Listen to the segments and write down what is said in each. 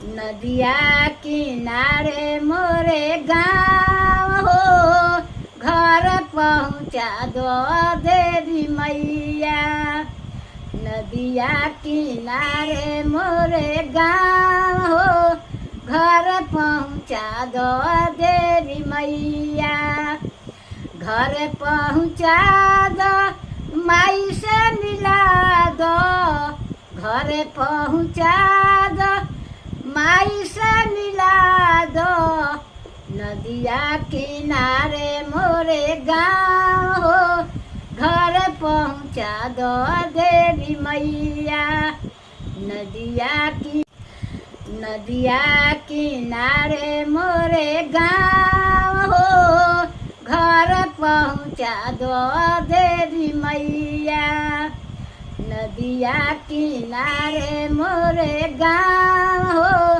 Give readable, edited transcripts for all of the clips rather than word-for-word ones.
नदिया किनारे मोरे गाँव हो, घर पहुँचा दो देवी मैया। नदिया किनारे मोरे गाँव हो, घर पहुँचा दो देवी मैया। घर पहुँचा दो माई से मिला दो, घर पहुँचा दो माई से मिला दो। नदिया किनारे मोरे गाँव हो, घर पहुँचा दो देवी मैया। नदिया किनारे मोरे गाँव हो, घर पहुँचा दो देवी मैया। नदिया किनारे मोरे गाँव हो,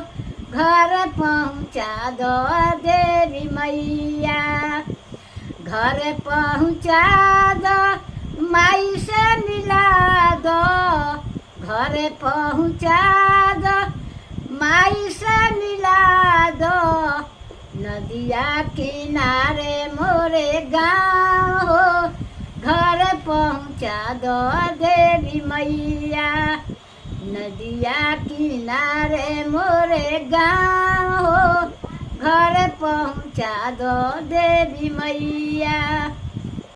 घर पहुँचा दो देवी मैया। घर पहुँचा दो माई से मिला दो, घर पहुँचा दो माई से मिला दो। नदिया किनारे मोरे गाँव हो, घर पहुँचा दो देवी मैया। नदिया किनारे मोरे गाँव हो, घर पहुँचा दो देवी मैया।